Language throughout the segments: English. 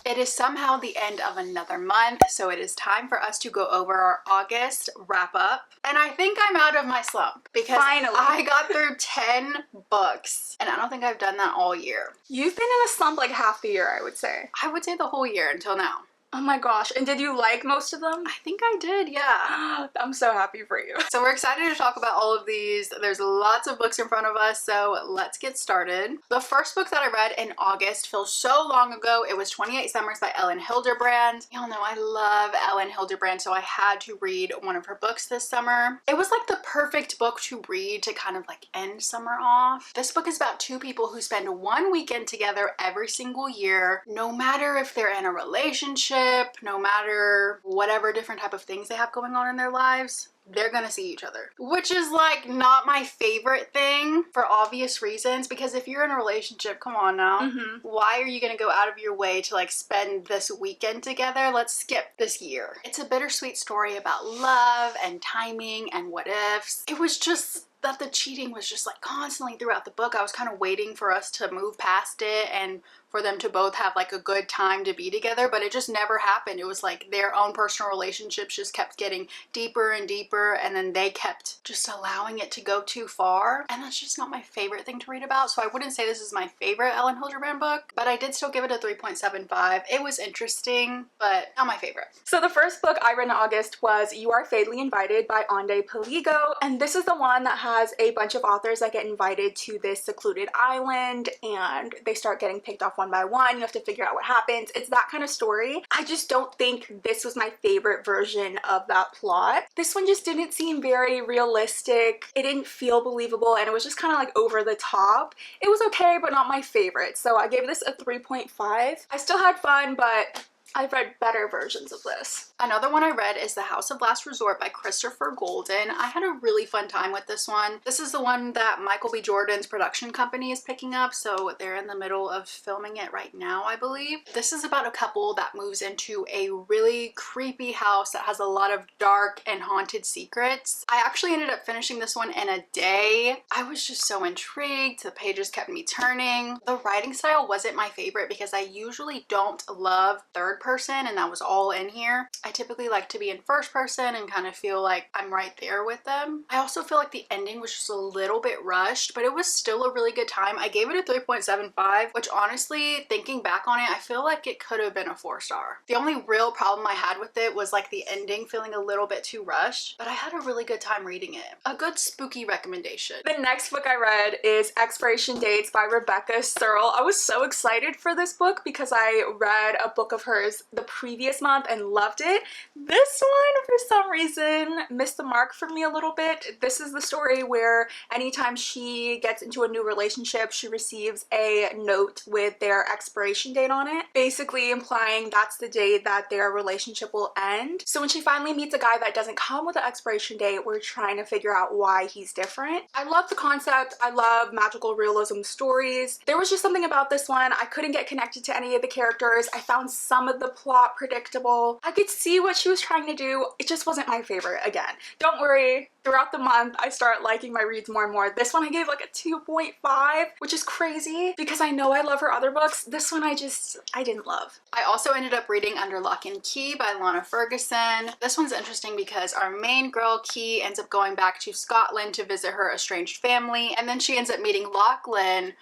It is somehow the end of another month, so it is time for us to go over our August wrap up. And I think I'm out of my slump because Finally. I got through 10 books and I don't think I've done that all year. You've been in a slump like half the year, I would say. I would say the whole year until now. Oh my gosh, and did you like most of them? I think I did, yeah. I'm so happy for you. So we're excited to talk about all of these. There's lots of books in front of us, so let's get started. The first book that I read in August feels so long ago. It was 28 Summers by Elin Hilderbrand. Y'all know I love Elin Hilderbrand, so I had to read one of her books this summer. It was like the perfect book to read to kind of like end summer off. This book is about two people who spend one weekend together every single year, no matter if they're in a relationship, no matter whatever different type of things they have going on in their lives, they're gonna see each other. Which is like not my favorite thing for obvious reasons, because if you're in a relationship, come on now, why are you gonna go out of your way to like spend this weekend together? Let's skip this year. It's a bittersweet story about love and timing and what ifs. It was just that the cheating was just like constantly throughout the book. I was kind of waiting for us to move past it and for them to both have like a good time to be together, but it just never happened. It was like their own personal relationships just kept getting deeper and deeper, and then they kept just allowing it to go too far, and that's just not my favorite thing to read about. So I wouldn't say this is my favorite Elin Hilderbrand book, but I did still give it a 3.75. It was interesting, but not my favorite. So the first book I read in August was You Are Fatally Invited by Ande Peligo, and this is the one that has a bunch of authors that get invited to this secluded island and they start getting picked off one by one. You have to figure out what happens. It's that kind of story. I just don't think this was my favorite version of that plot. This one just didn't seem very realistic. It didn't feel believable, and it was just kind of like over the top. It was okay, but not my favorite. So I gave this a 3.5. I still had fun, but I've read better versions of this. Another one I read is The House of Last Resort by Christopher Golden. I had a really fun time with this one. This is the one that Michael B. Jordan's production company is picking up, so they're in the middle of filming it right now, I believe. This is about a couple that moves into a really creepy house that has a lot of dark and haunted secrets. I actually ended up finishing this one in a day. I was just so intrigued. The pages kept me turning. The writing style wasn't my favorite because I usually don't love third person, and that was all in here. I typically like to be in first person and kind of feel like I'm right there with them. I also feel like the ending was just a little bit rushed, but it was still a really good time. I gave it a 3.75, which honestly, thinking back on it, I feel like it could have been a 4-star. The only real problem I had with it was like the ending feeling a little bit too rushed, but I had a really good time reading it. A good spooky recommendation. The next book I read is Expiration Dates by Rebecca Searle. I was so excited for this book because I read a book of hers the previous month and loved it. This one, for some reason, missed the mark for me a little bit. This is the story where anytime she gets into a new relationship, she receives a note with their expiration date on it, basically implying that's the day that their relationship will end. So when she finally meets a guy that doesn't come with an expiration date, we're trying to figure out why he's different. I love the concept. I love magical realism stories. There was just something about this one. I couldn't get connected to any of the characters. I found some of the plot predictable. I could see what she was trying to do. It just wasn't my favorite again. Don't worry, throughout the month I start liking my reads more and more. This one I gave like a 2.5, which is crazy because I know I love her other books. This one I didn't love. I also ended up reading Under Lock and Key by Lana Ferguson. This one's interesting because our main girl, Key, ends up going back to Scotland to visit her estranged family, and then she ends up meeting Lachlan,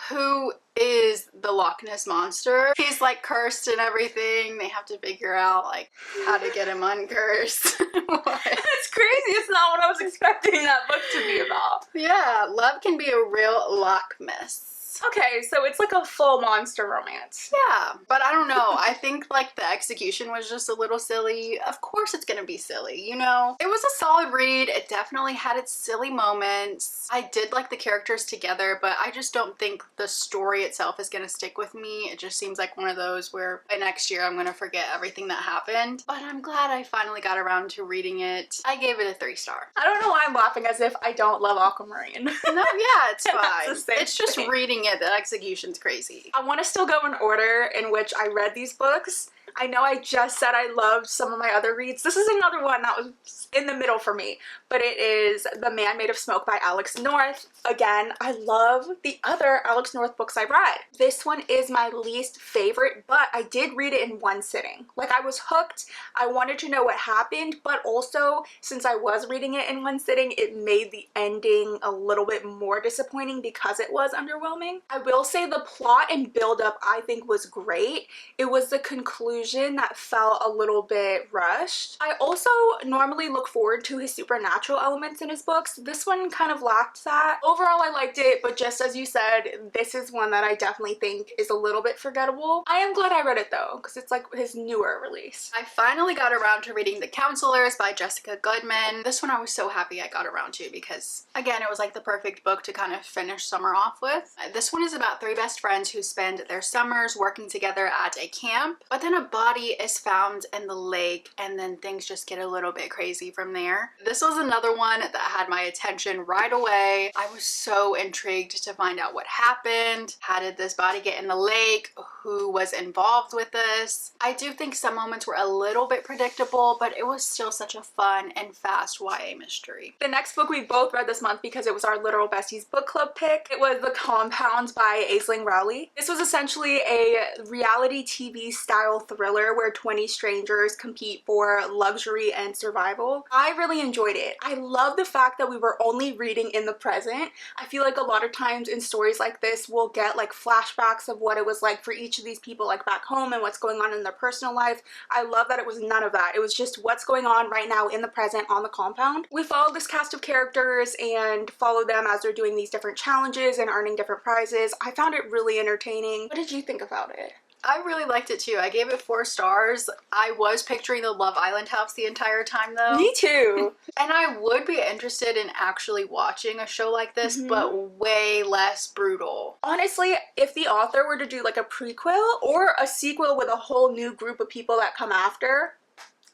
who is the Loch Ness Monster. He's like cursed and everything. They have to figure out like how to get him uncursed. It's crazy. It's not what I was expecting that book to be about. Yeah, love can be a real Loch Ness. Okay, so it's like a full monster romance. Yeah, but I don't know. I think like the execution was just a little silly. Of course it's gonna be silly, you know? It was a solid read. It definitely had its silly moments. I did like the characters together, but I just don't think the story itself is gonna stick with me. It just seems like one of those where by next year I'm gonna forget everything that happened. But I'm glad I finally got around to reading it. I gave it a 3-star. I don't know why I'm laughing as if I don't love Aquamarine. No, yeah, it's fine. That's the same It's just thing. reading it. The execution's crazy. I want to still go in order in which I read these books. I know I just said I loved some of my other reads. This is another one that was in the middle for me, but it is The Manade of Smoke by Alex North. Again, I love the other Alex North books I read. This one is my least favorite, but I did read it in one sitting. Like, I was hooked. I wanted to know what happened, but also since I was reading it in one sitting, it made the ending a little bit more disappointing because it was underwhelming. I will say the plot and build-up I think was great. It was the conclusion that felt a little bit rushed. I also normally look forward to his supernatural elements in his books. This one kind of lacked that. Overall, I liked it, but just as you said, this is one that I definitely think is a little bit forgettable. I am glad I read it though, because it's like his newer release. I finally got around to reading The Counselors by Jessica Goodman. This one I was so happy I got around to because, again, it was like the perfect book to kind of finish summer off with. This one is about three best friends who spend their summers working together at a camp, but then a body is found in the lake and then things just get a little bit crazy from there. This was another one that had my attention right away. I was so intrigued to find out what happened. How did this body get in the lake? Who was involved with this? I do think some moments were a little bit predictable, but it was still such a fun and fast YA mystery. The next book we both read this month because it was our Literal Besties Book Club pick. It was The Compound by Aisling Rowley. This was essentially a reality TV style thriller where 20 strangers compete for luxury and survival. I really enjoyed it. I love the fact that we were only reading in the present. I feel like a lot of times in stories like this we'll get like flashbacks of what it was like for each of these people like back home and what's going on in their personal life. I love that it was none of that. It was just what's going on right now in the present on the compound. We follow this cast of characters and follow them as they're doing these different challenges and earning different prizes. I found it really entertaining. What did you think about it? I really liked it too. I gave it 4 stars. I was picturing the Love Island house the entire time though. Me too. And I would be interested in actually watching a show like this, but way less brutal. Honestly, if the author were to do like a prequel or a sequel with a whole new group of people that come after,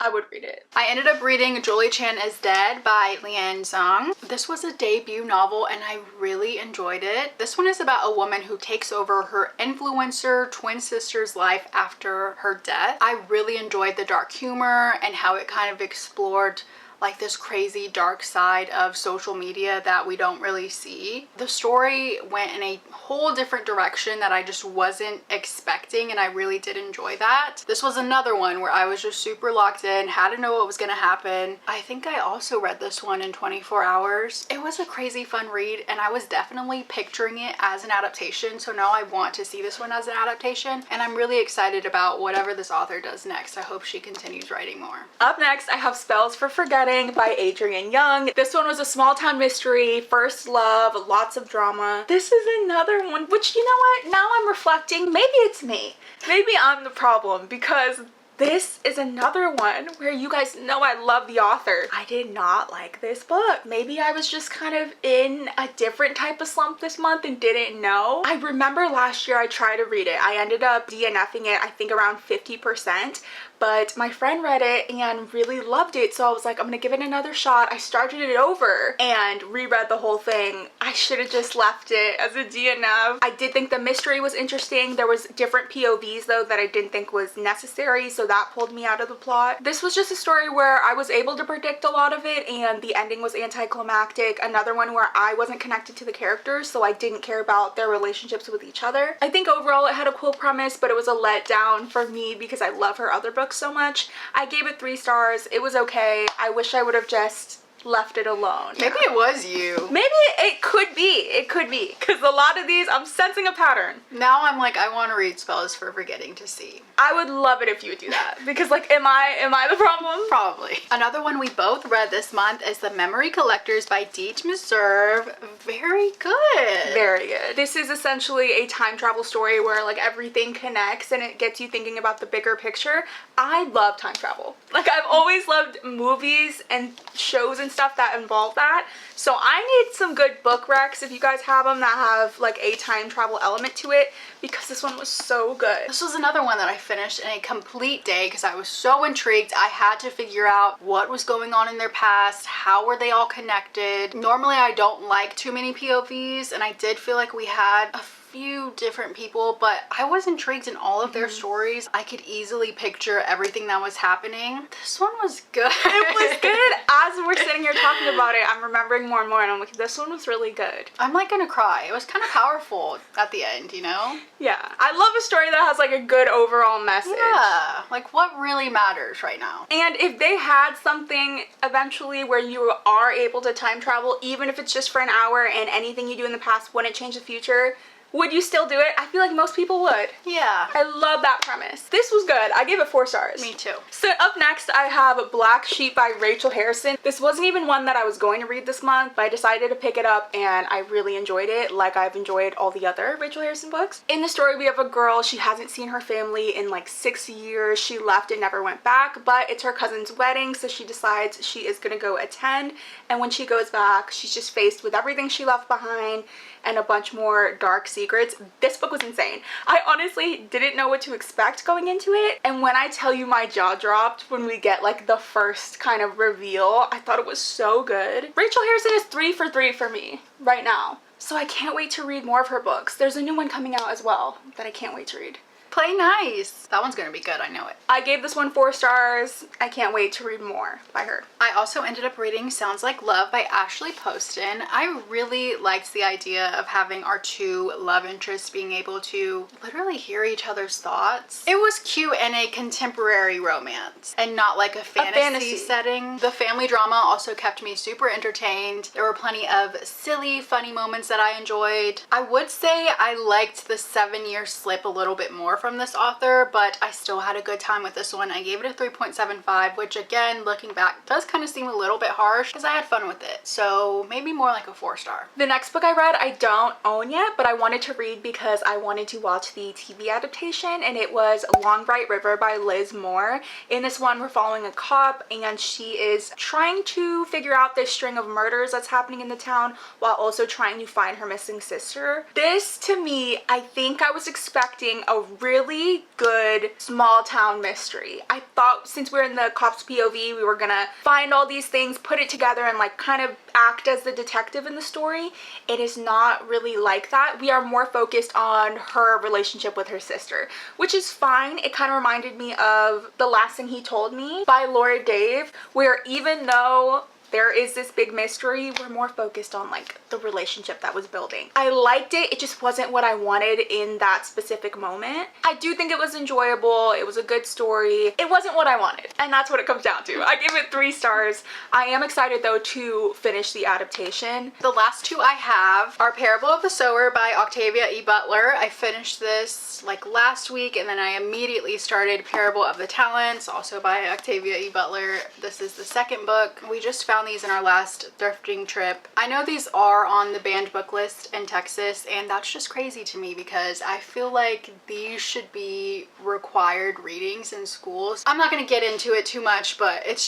I would read it. I ended up reading Julie Chan is Dead by Lian Zhang. This was a debut novel and I really enjoyed it. This one is about a woman who takes over her influencer twin sister's life after her death. I really enjoyed the dark humor and how it kind of explored like this crazy dark side of social media that we don't really see. The story went in a whole different direction that I just wasn't expecting and I really did enjoy that. This was another one where I was just super locked in, had to know what was gonna happen. I think I also read this one in 24 hours. It was a crazy fun read and I was definitely picturing it as an adaptation, so now I want to see this one as an adaptation and I'm really excited about whatever this author does next. I hope she continues writing more. Up next, I have Spells for Forgetting by Adrienne Young. This one was a small town mystery, first love, lots of drama. This is another one, which, you know what, now I'm reflecting, maybe it's me. Maybe I'm the problem because this is another one where you guys know I love the author. I did not like this book. Maybe I was just kind of in a different type of slump this month and didn't know. I remember last year I tried to read it. I ended up DNFing it, I think around 50%. But my friend read it and really loved it, so I was like, I'm gonna give it another shot. I started it over and reread the whole thing. I should have just left it as a DNF. I did think the mystery was interesting. There was different POVs though that I didn't think was necessary, so that pulled me out of the plot. This was just a story where I was able to predict a lot of it and the ending was anticlimactic. Another one where I wasn't connected to the characters, so I didn't care about their relationships with each other. I think overall it had a cool premise, but it was a letdown for me because I love her other books so much. I gave it 3 stars. It was okay. I wish I would have just left it alone. Maybe it was you. Maybe it could be. It could be. Because a lot of these, I'm sensing a pattern. Now I'm like, I want to read Spells for Forgetting to see. I would love it if you would do that. Because like, am I the problem? Probably. Another one we both read this month is The Memory Collectors by Deej Meserve. Very good. Very good. This is essentially a time travel story where like everything connects and it gets you thinking about the bigger picture. I love time travel. Like I've always loved movies and shows and stuff that involve that. So I need some good book recs if you guys have them that have like a time travel element to it, because this one was so good. This was another one that I finished in a complete day because I was so intrigued. I had to figure out what was going on in their past, how were they all connected. Normally I don't like too many POVs and I did feel like we had a few different people, but I was intrigued in all of their stories. I could easily picture everything that was happening. This one was good. It was good. As we're sitting here talking about it, I'm remembering more and more, and I'm like, this one was really good. I'm like gonna cry. It was kind of powerful at the end, you know? Yeah. I love a story that has like a good overall message. Yeah. Like what really matters right now. And if they had something eventually where you are able to time travel, even if it's just for an hour and anything you do in the past wouldn't change the future, would you still do it? I feel like most people would. Yeah. I love that premise. This was good. I gave it 4 stars. Me too. So up next, I have Black Sheep by Rachel Harrison. This wasn't even one that I was going to read this month, but I decided to pick it up and I really enjoyed it, like I've enjoyed all the other Rachel Harrison books. In the story, we have a girl, she hasn't seen her family in like 6 years. She left and never went back, but it's her cousin's wedding, so she decides she is gonna go attend. And when she goes back, she's just faced with everything she left behind and a bunch more dark secrets. This book was insane. I honestly didn't know what to expect going into it, and when I tell you my jaw dropped when we get like the first kind of reveal, I thought it was so good. Rachel Harrison is 3 for 3 for me right now, so I can't wait to read more of her books. There's a new one coming out as well that I can't wait to read. Play Nice. That one's gonna be good, I know it. I gave this one 4 stars. I can't wait to read more by her. I also ended up reading Sounds Like Love by Ashley Poston. I really liked the idea of having our 2 love interests being able to literally hear each other's thoughts. It was cute and a contemporary romance and not like a fantasy setting. The family drama also kept me super entertained. There were plenty of silly, funny moments that I enjoyed. I would say I liked the 7-year slip a little bit more from this author, but I still had a good time with this one. I gave it a 3.75, which again, looking back, does kind of seem a little bit harsh because I had fun with it. So maybe more like a 4 star. The next book I read, I don't own yet, but I wanted to read because I wanted to watch the TV adaptation, and it was Long Bright River by Liz Moore. In this one, we're following a cop, and she is trying to figure out this string of murders that's happening in the town while also trying to find her missing sister. This, to me, I think I was expecting a really good small town mystery. I thought since we're in the cop's POV, we were gonna find all these things, put it together, and like kind of act as the detective in the story. It is not really like that. We are more focused on her relationship with her sister, which is fine. It kind of reminded me of The Last Thing He Told Me by Laura Dave, where even though there is this big mystery, we're more focused on like the relationship that was building. I liked it. It just wasn't what I wanted in that specific moment. I do think it was enjoyable. It was a good story. It wasn't what I wanted, and that's what it comes down to. I give it 3 stars. I am excited though to finish the adaptation. The last 2 I have are Parable of the Sower by Octavia E. Butler. I finished this like last week, and then I immediately started Parable of the Talents, also by Octavia E. Butler. This is the 2nd book. We just found these in our last thrifting trip. I know these are on the banned book list in Texas, and that's just crazy to me because I feel like these should be required readings in schools. I'm not going to get into it too much, but it's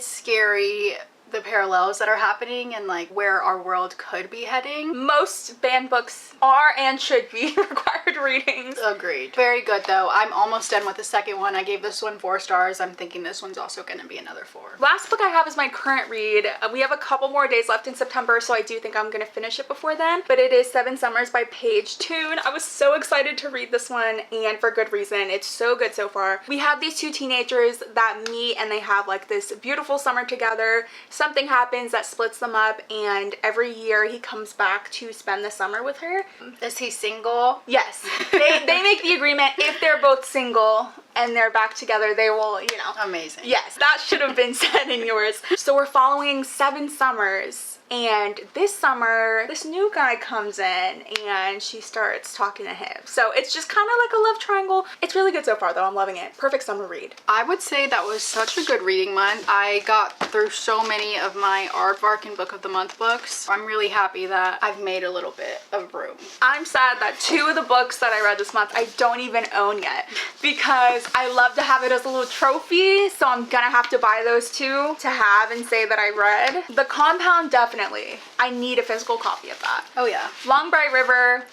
scary, the parallels that are happening and like where our world could be heading. Most banned books are and should be required readings. Agreed. Very good though. I'm almost done with the 2nd one. I gave this one 4 stars. I'm thinking this one's also going to be another 4. Last book I have is my current read. We have a couple more days left in September, so I do think I'm going to finish it before then, but it is 7 Summers by Paige Toon. I was so excited to read this one, and for good reason. It's so good so far. We have these 2 teenagers that meet and they have like this beautiful summer together. Something happens that splits them up, and every year he comes back to spend the summer with her. Is he single? Yes. They make the agreement if they're both single and they're back together, they will, you know. Amazing. Yes, that should have been said in yours. So we're following 7 summers. And this summer, this new guy comes in and she starts talking to him. So it's just kind of like a love triangle. It's really good so far though. I'm loving it. Perfect summer read. I would say that was such a good reading month. I got through so many of my Aardvark and Book of the Month books. I'm really happy that I've made a little bit of room. I'm sad that 2 of the books that I read this month I don't even own yet because I love to have it as a little trophy. So I'm gonna have to buy those 2 to have and say that I read. The Compound, definitely. I need a physical copy of that. Oh yeah. Long Bright River.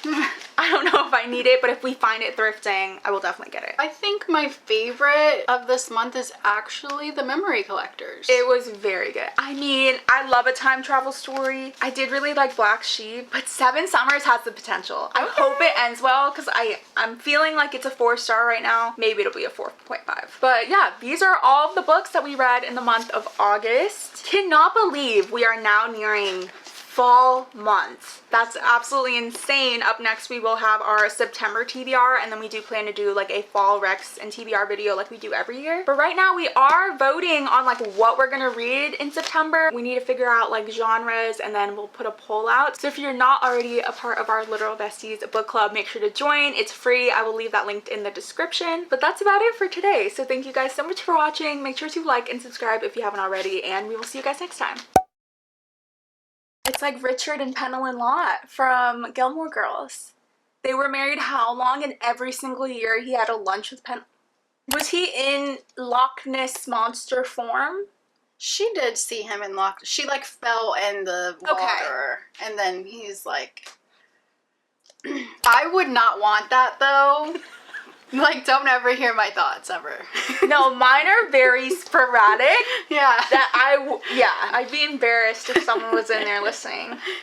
I don't know if I need it, but if we find it thrifting, I will definitely get it. I think my favorite of this month is actually The Memory Collectors. It was very good. I mean, I love a time travel story. I did really like Black Sheep, but Seven Summers has the potential. I hope it ends well because I'm feeling like it's a 4-star right now. Maybe it'll be a 4.5. But yeah, these are all of the books that we read in the month of August. Cannot believe we are now nearing fall month. That's absolutely insane. Up next we will have our September TBR, and then we do plan to do like a fall Rex and TBR video like we do every year. But right now we are voting on like what we're gonna read in September. We need to figure out like genres, and then we'll put a poll out. So if you're not already a part of our Literal Besties book club, make sure to join. It's free. I will leave that linked in the description. But that's about it for today. So thank you guys so much for watching. Make sure to like and subscribe if you haven't already, and we will see you guys next time. It's like Richard and Penelon Lott from Gilmore Girls. They were married how long, and every single year he had a lunch with Was he in Loch Ness Monster form? She did see him in she like fell in the water, and then he's like, I would not want that though. Like, don't ever hear my thoughts ever. No, mine are very sporadic. Yeah. I'd be embarrassed if someone was in there listening.